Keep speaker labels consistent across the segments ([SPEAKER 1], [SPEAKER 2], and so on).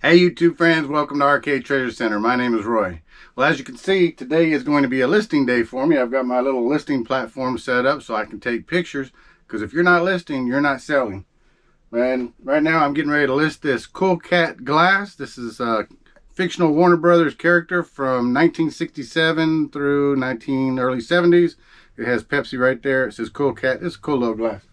[SPEAKER 1] Hey YouTube friends, welcome to RK Treasure Center. My name is Roy. Well, as you can see, today is going to be a listing day for me. I've got my little listing platform set up so I can take pictures, because if you're not listing, you're not selling. And right now I'm getting ready to list this Cool Cat glass. This is a fictional Warner Brothers character from 1967 through early 70s. It has Pepsi right there. It says Cool Cat. It's a cool little glass.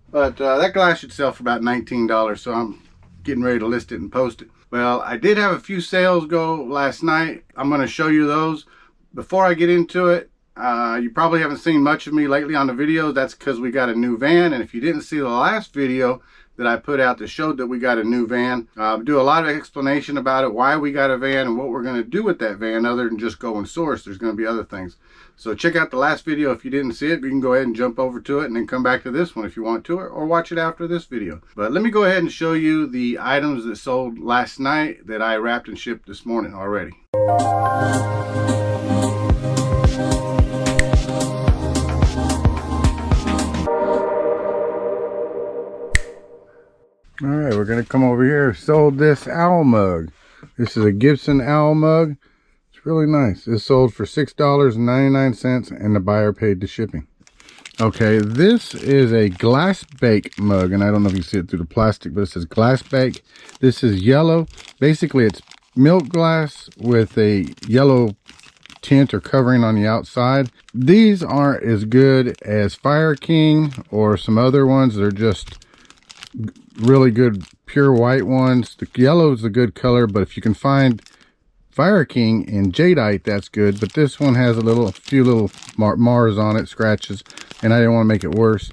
[SPEAKER 1] But that glass should sell for about $19, so I'm getting ready to list it and post it. Well, I did have a few sales go last night. I'm going to show you those. Before I get into it, you probably haven't seen much of me lately on the videos. That's because we got a new van. And if you didn't see the last video that I put out that showed that we got a new van, do a lot of explanation about it, why we got a van and what we're going to do with that van other than just go and source. There's going to be other things. So check out the last video if you didn't see it. You can go ahead and jump over to it and then come back to this one if you want to, or watch it after this video. But let me go ahead and show you the items that sold last night that I wrapped and shipped this morning already. All right, we're gonna come over here. Sold this owl mug. This is a Gibson owl mug. It's really nice. It's sold for $6.99 and the buyer paid the shipping. Okay, this is a glass bake mug, and I don't know if you see it through the plastic, but it says glass bake. This is yellow. Basically, it's milk glass with a yellow tint or covering on the outside. These aren't as good as Fire King or some other ones. They're just really good pure white ones. The yellow is a good color, but if you can find Fire King in jadeite, that's good. But this one has a few little mars on it, scratches, and I didn't want to make it worse.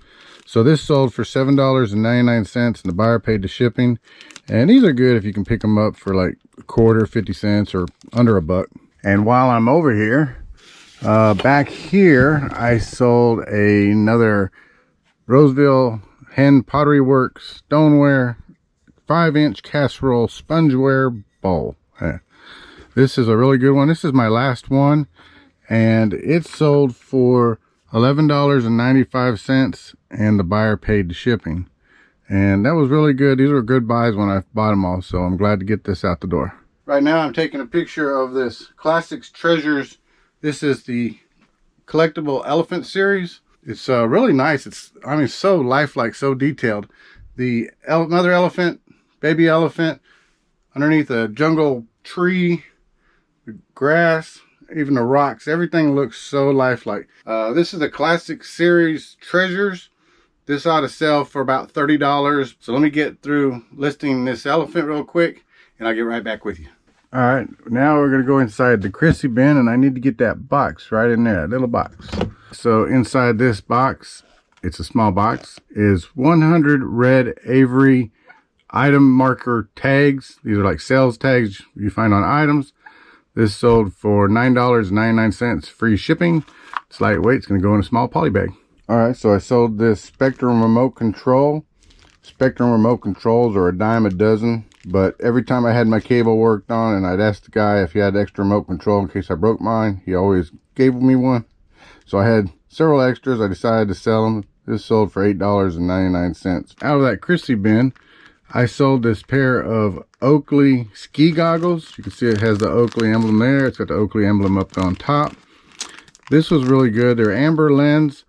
[SPEAKER 1] So this sold for $7.99 and the buyer paid the shipping. And these are good if you can pick them up for like a quarter, 50 cents, or under $1. And while I'm over here, back here, I sold another Roseville Hen Pottery Works stoneware 5-inch casserole spongeware bowl. This is a really good one. This is my last one, and it sold for $11.95 and the buyer paid the shipping. And that was really good. These were good buys when I bought them all, so I'm glad to get this out the door. Right now I'm taking a picture of this Classics Treasures. This is the collectible elephant series. It's really nice. It's, I mean, so lifelike, so detailed. The mother elephant, baby elephant, underneath a jungle tree, the grass, even the rocks, everything looks so lifelike. This is the Classic Series Treasures. This ought to sell for about $30. So let me get through listing this elephant real quick, and I'll get right back with you. All right, now we're gonna go inside the Chrissy bin, and I need to get that box right in there, that little box. So inside this box, it's a small box, is 100 red Avery item marker tags. These are like sales tags you find on items. This sold for $9.99, free shipping. It's lightweight, it's gonna go in a small poly bag. All right, so I sold this Spectrum remote control. Spectrum remote controls are a dime a dozen, but every time I had my cable worked on and I'd ask the guy if he had extra remote control in case I broke mine, he always gave me one. So I had several extras. I decided to sell them. This sold for $8.99. Out of that Chrissy bin, I sold this pair of Oakley ski goggles. You can see it has the Oakley emblem there. It's got the Oakley emblem up on top. This was really good. They're amber lens.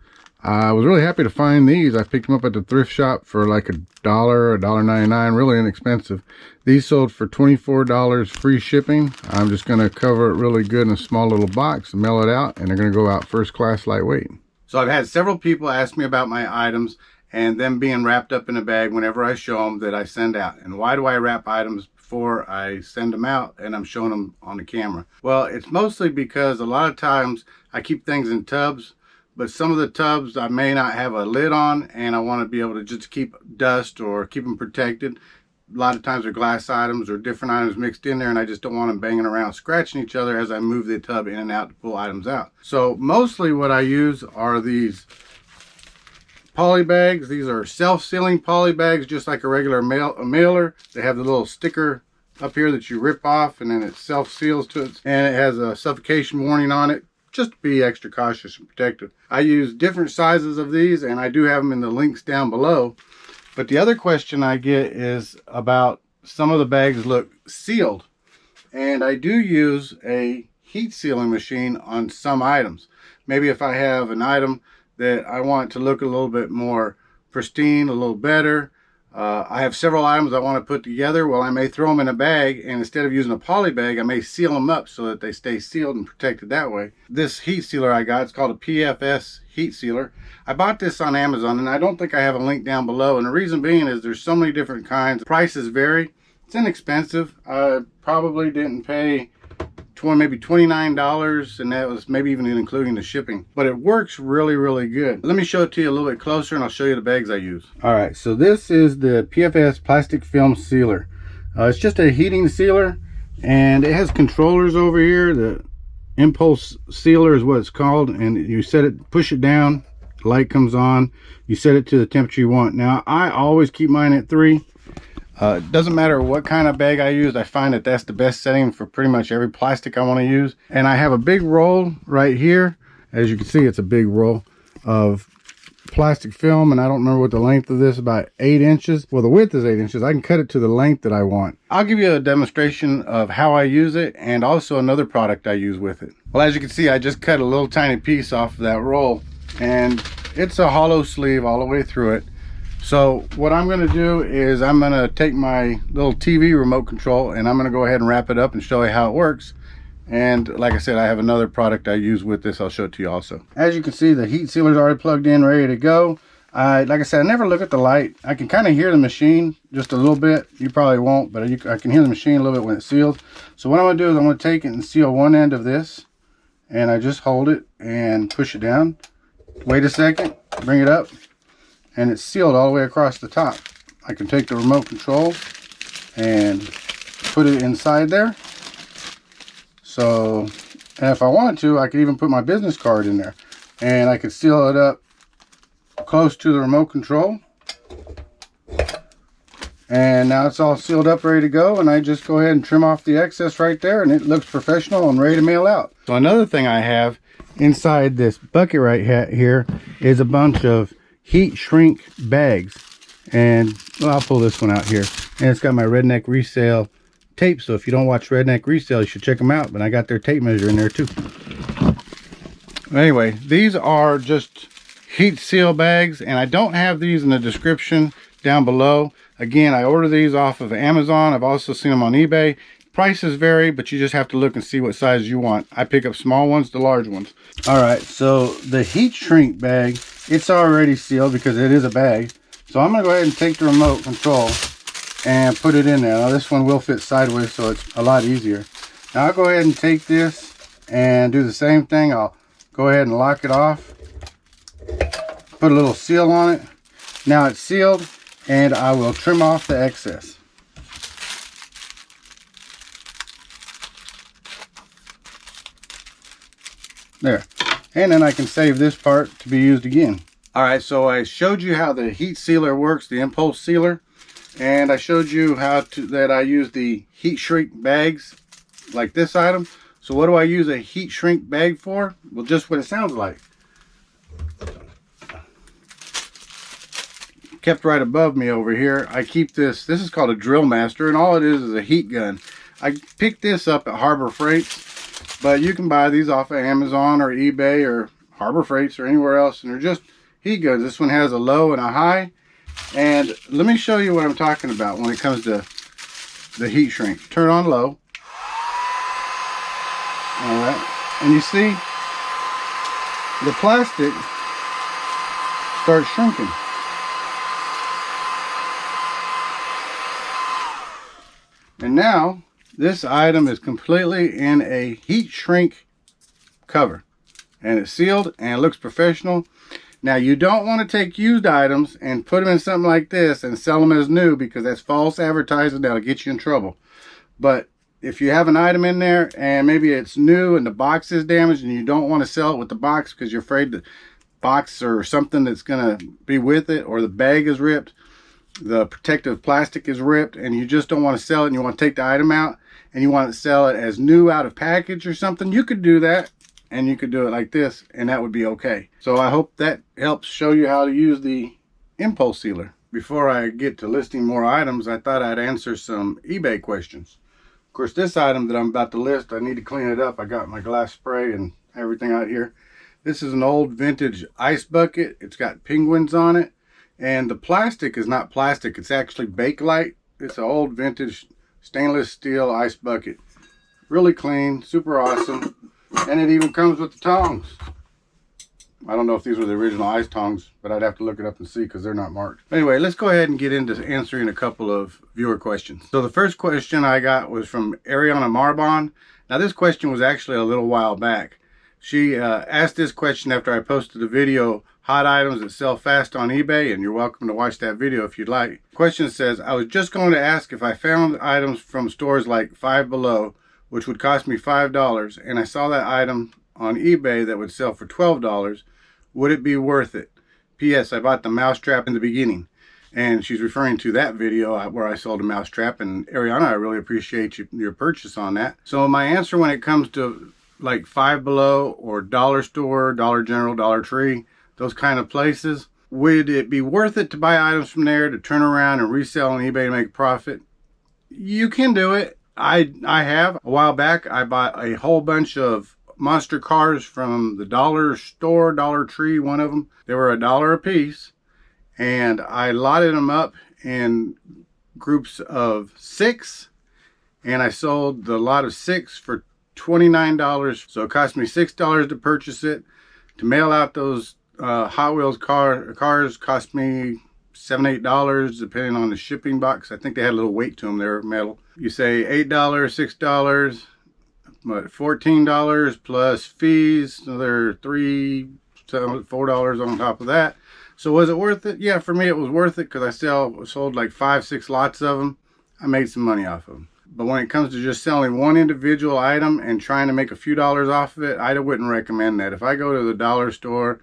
[SPEAKER 1] I was really happy to find these. I picked them up at the thrift shop for like $1, $1.99, really inexpensive. These sold for $24, free shipping. I'm just going to cover it really good in a small little box and mail it out, and they're going to go out first class lightweight. So I've had several people ask me about my items and them being wrapped up in a bag whenever I show them that I send out. And why do I wrap items before I send them out and I'm showing them on the camera? Well, it's mostly because a lot of times I keep things in tubs, but some of the tubs I may not have a lid on, and I want to be able to just keep dust or keep them protected. A lot of times they're glass items or different items mixed in there, and I just don't want them banging around scratching each other as I move the tub in and out to pull items out. So mostly what I use are these poly bags. These are self-sealing poly bags, just like a regular mailer. They have the little sticker up here that you rip off, and then it self-seals to it, and it has a suffocation warning on it, just to be extra cautious and protective. I use different sizes of these, and I do have them in the links down below. But the other question I get is about some of the bags look sealed. And I do use a heat sealing machine on some items. Maybe if I have an item that I want to look a little bit more pristine, a little better. I have several items I want to put together. Well, I may throw them in a bag, and instead of using a poly bag, I may seal them up so that they stay sealed and protected that way. This heat sealer I got, it's called a PFS heat sealer. I bought this on Amazon, and I don't think I have a link down below. And the reason being is there's so many different kinds. Prices vary. It's inexpensive. I probably didn't pay maybe $29, and that was maybe even including the shipping, but it works really, really good. Let me show it to you a little bit closer, and I'll show you the bags I use. All right, so this is the PFS plastic film sealer. It's just a heating sealer, and it has controllers over here. The impulse sealer is what it's called, and you set it, push it down, the light comes on, you set it to the temperature you want. Now I always keep mine at 3. It doesn't matter what kind of bag I use. I find that that's the best setting for pretty much every plastic I want to use. And I have a big roll right here. As you can see, it's a big roll of plastic film, and I don't remember what the length of this, about 8 inches. Well, the width is 8 inches. I can cut it to the length that I want. I'll give you a demonstration of how I use it, and also another product I use with it. Well, as you can see, I just cut a little tiny piece off of that roll, and it's a hollow sleeve all the way through it. So what I'm going to do is I'm going to take my little TV remote control, and I'm going to go ahead and wrap it up and show you how it works. And like I said, I have another product I use with this. I'll show it to you also. As you can see, the heat sealer is already plugged in, ready to go. Like I said, I never look at the light. I can kind of hear the machine just a little bit. You probably won't, but I can hear the machine a little bit when it's sealed. So what I'm going to do is I'm going to take it and seal one end of this, and I just hold it and push it down. Wait a second, bring it up, and it's sealed all the way across the top. I can take the remote control and put it inside there. So, and if I wanted to, I could even put my business card in there, and I could seal it up close to the remote control. And now it's all sealed up, ready to go, and I just go ahead and trim off the excess right there, and it looks professional and ready to mail out. So another thing I have inside this bucket right here is a bunch of heat shrink bags, and well, I'll pull this one out here, and it's got my Redneck Resale tape. So if you don't watch Redneck Resale, you should check them out, but I got their tape measure in there too. Anyway, these are just heat seal bags, and I don't have these in the description down below. Again, I order these off of Amazon. I've also seen them on eBay. Prices vary, but you just have to look and see what size you want. I pick up small ones to large ones. All right, so the heat shrink bag, it's already sealed because it is a bag. So I'm gonna go ahead and take the remote control and put it in there. Now this one will fit sideways, so it's a lot easier. Now I'll go ahead and take this and do the same thing. I'll go ahead and lock it off, put a little seal on it. Now it's sealed, and I will trim off the excess. There. And then I can save this part to be used again. All right, so I showed you how the heat sealer works, the impulse sealer, and I showed you that I use the heat shrink bags like this item. So what do I use a heat shrink bag for? Well, just what it sounds like. Kept right above me over here. I keep this is called a Drill Master, and all it is a heat gun. I picked this up at Harbor Freights, but you can buy these off of Amazon or eBay or Harbor Freights or anywhere else, and they're just heat guns. This one has a low and a high, and let me show you what I'm talking about when it comes to the heat shrink. Turn on low. All right, and you see the plastic starts shrinking. And now this item is completely in a heat shrink cover, and it's sealed and it looks professional. Now you don't want to take used items and put them in something like this and sell them as new, because that's false advertising. That'll get you in trouble. But if you have an item in there and maybe it's new and the box is damaged, and you don't want to sell it with the box because you're afraid the box or something that's going to be with it, or the bag is ripped, the protective plastic is ripped, and you just don't want to sell it, and you want to take the item out and you want to sell it as new out of package or something, you could do that, and you could do it like this, and that would be okay. So I hope that helps show you how to use the impulse sealer. before I get to listing more items, I thought I'd answer some eBay questions. Of course, this item that I'm about to list, I need to clean it up. I got my glass spray and everything out here. This is an old vintage ice bucket. It's got penguins on it. And the plastic is not plastic. It's actually Bakelite. It's an old vintage stainless steel ice bucket. Really clean, super awesome. And it even comes with the tongs. I don't know if these were the original ice tongs, but I'd have to look it up and see because they're not marked. Anyway, let's go ahead and get into answering a couple of viewer questions. So the first question I got was from Ariana Marbon. Now this question was actually a little while back. She asked this question after I posted the video, Hot Items That Sell Fast on eBay, and you're welcome to watch that video if you'd like. The question says, I was just going to ask if I found items from stores like Five Below, which would cost me $5, and I saw that item on eBay that would sell for $12, would it be worth it? P.S. I bought the mousetrap in the beginning. And she's referring to that video where I sold a mousetrap. And Ariana, I really appreciate your purchase on that. So my answer when it comes to like Five Below or Dollar Store, Dollar General, Dollar Tree, those kind of places, would it be worth it to buy items from there to turn around and resell on eBay to make a profit? You can do it. I have. A while back, I bought a whole bunch of monster cars from the Dollar Store, Dollar Tree, one of them. They were $1 a piece, and I lotted them up in groups of 6, and I sold the lot of 6 for $29. So it cost me $6 to purchase it. To mail out those Hot Wheels cars cost me $7, $8, depending on the shipping box. I think they had a little weight to them. They're metal. You say $8, $6, but $14 plus fees, so they're $3, $4 on top of that. So was it worth it? Yeah, for me it was worth it because I sold like 5, 6 lots of them. I made some money off of them. But when it comes to just selling one individual item and trying to make a few dollars off of it, I wouldn't recommend that. If I go to the dollar store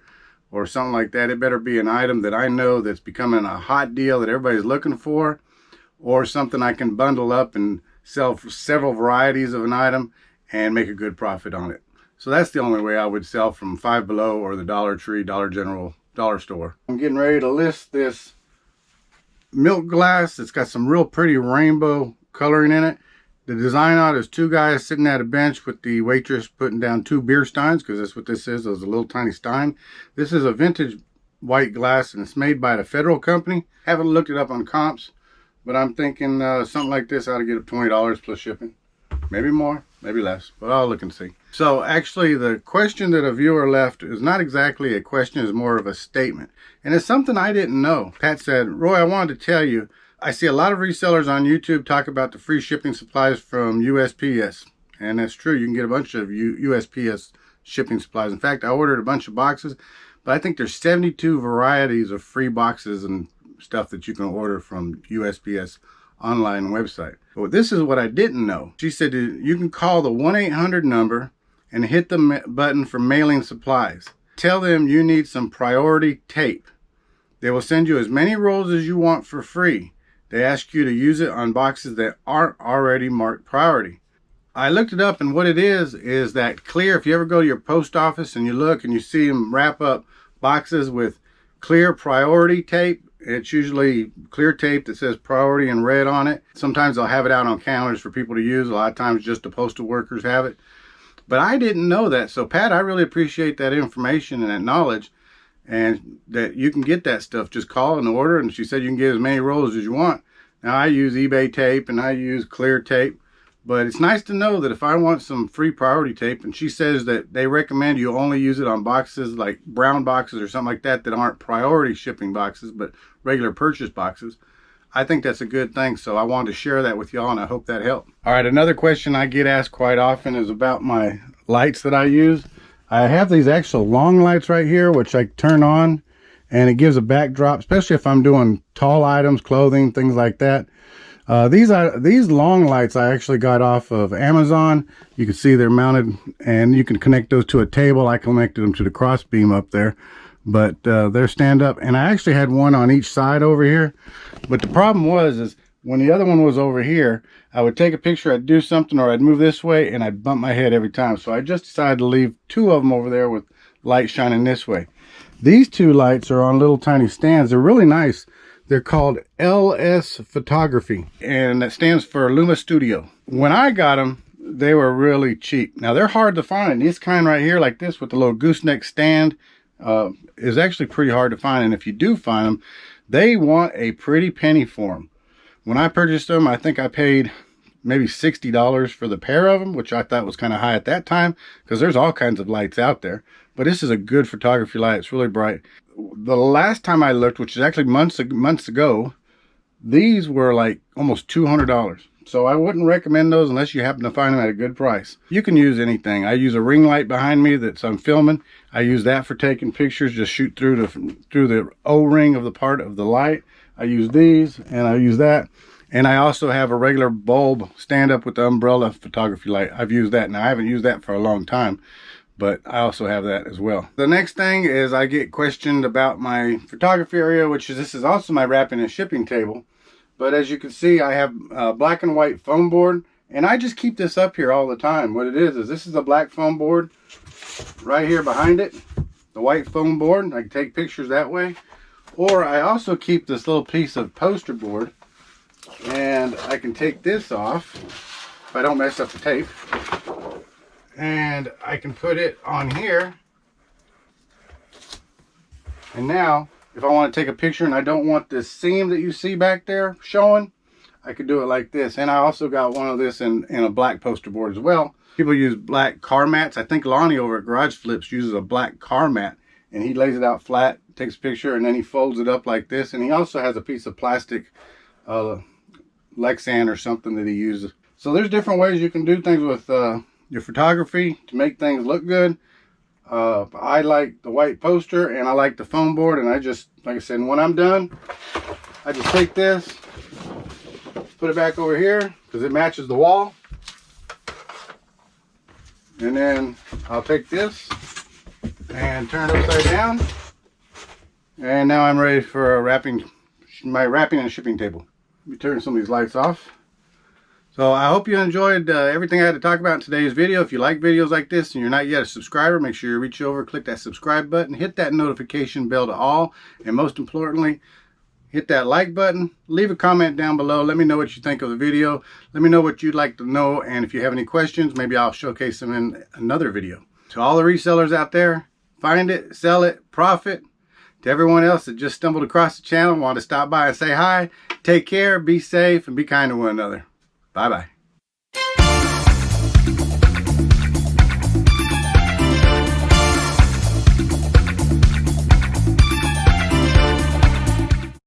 [SPEAKER 1] or something like that, it better be an item that I know that's becoming a hot deal that everybody's looking for, or something I can bundle up and sell for several varieties of an item and make a good profit on it. So that's the only way I would sell from Five Below or the Dollar Tree, Dollar General, Dollar Store. I'm getting ready to list this milk glass. It's got some real pretty rainbow coloring in it. The design on it is 2 guys sitting at a bench with the waitress putting down 2 beer steins, because that's what this is. It's a little tiny stein. This is a vintage white glass, and it's made by the Federal Company. Haven't looked it up on comps, but I'm thinking something like this ought to get up $20 plus shipping. Maybe more, maybe less, but I'll look and see. So actually the question that a viewer left is not exactly a question, it's more of a statement. And it's something I didn't know. Pat said, Roy, I wanted to tell you, I see a lot of resellers on YouTube talk about the free shipping supplies from USPS. And that's true, you can get a bunch of USPS shipping supplies. In fact, I ordered a bunch of boxes, but I think there's 72 varieties of free boxes and stuff that you can order from USPS online website. But this is what I didn't know. She said you can call the 1-800 number and hit the button for mailing supplies. Tell them you need some priority tape. They will send you as many rolls as you want for free. They ask you to use it on boxes that aren't already marked priority. I looked it up, and what it is that clear, if you ever go to your post office and you look and you see them wrap up boxes with clear priority tape, it's usually clear tape that says priority in red on it. Sometimes they'll have it out on counters for people to use. A lot of times just the postal workers have it. But I didn't know that. So Pat, I really appreciate that information and that knowledge, and that you can get that stuff. Just call and order. And she said you can get as many rolls as you want. Now I use eBay tape and I use clear tape. But it's nice to know that if I want some free priority tape, and she says that they recommend you only use it on boxes like brown boxes or something like that aren't priority shipping boxes, but regular purchase boxes, I think that's a good thing. So I wanted to share that with y'all, and I hope that helped. All right, another question I get asked quite often is about my lights that I use. I have these actual long lights right here, which I turn on, and it gives a backdrop, especially if I'm doing tall items, clothing, things like that. These long lights I actually got off of Amazon. You can see they're mounted, and you can connect those to a table. I connected them to the cross beam up there, but they're stand up, and I actually had one on each side over here. But the problem is when the other one was over here, I would take a picture, I'd do something, or I'd move this way, and I'd bump my head every time. So I just decided to leave 2 of them over there with light shining this way. These 2 lights are on little tiny stands. They're really nice. They're called LS Photography, and that stands for Luma Studio. When I got them, they were really cheap. Now they're hard to find. This kind right here, like this with the little gooseneck stand, is actually pretty hard to find. And if you do find them, they want a pretty penny for them. When I purchased them, I think I paid maybe $60 for the pair of them, which I thought was kind of high at that time, because there's all kinds of lights out there. But this is a good photography light. It's really bright. The last time I looked, which is actually months ago, these were like almost $200. So I wouldn't recommend those unless you happen to find them at a good price. You can use anything. I use a ring light behind me that I'm filming. I use that for taking pictures. Just shoot through the O-ring of the part of the light. I use these and I use that. And I also have a regular bulb stand up with the umbrella photography light. I've used that. Now I haven't used that for a long time, but I also have that as well. The next thing is I get questioned about my photography area, which is, this is also my wrapping and shipping table. But as you can see, I have a black and white foam board, and I just keep this up here all the time. What it is this is a black foam board right here behind it, the white foam board. I can take pictures that way. Or I also keep this little piece of poster board, and I can take this off if I don't mess up the tape. And I can put it on here. And now, if I want to take a picture and I don't want this seam that you see back there showing, I could do it like this. And I also got one of this in a black poster board as well. People use black car mats. I think Lonnie over at Garage Flips uses a black car mat, and he lays it out flat, takes a picture, and then he folds it up like this. And he also has a piece of plastic Lexan or something that he uses. So there's different ways you can do things with your photography to make things look good. I like the white poster and I like the foam board, and I just, like I said, when I'm done, I just take this, put it back over here because it matches the wall, and then I'll take this and turn it upside down, and now I'm ready for my wrapping and shipping table. Let me turn some of these lights off. So I hope you enjoyed everything I had to talk about in today's video. If you like videos like this and you're not yet a subscriber, make sure you reach over, click that subscribe button, hit that notification bell to all, and most importantly, hit that like button. Leave a comment down below. Let me know what you think of the video. Let me know what you'd like to know, and if you have any questions, maybe I'll showcase them in another video. To all the resellers out there, find it, sell it, profit. To everyone else that just stumbled across the channel and wanted to stop by and say hi, take care, be safe, and be kind to one another. Bye-bye.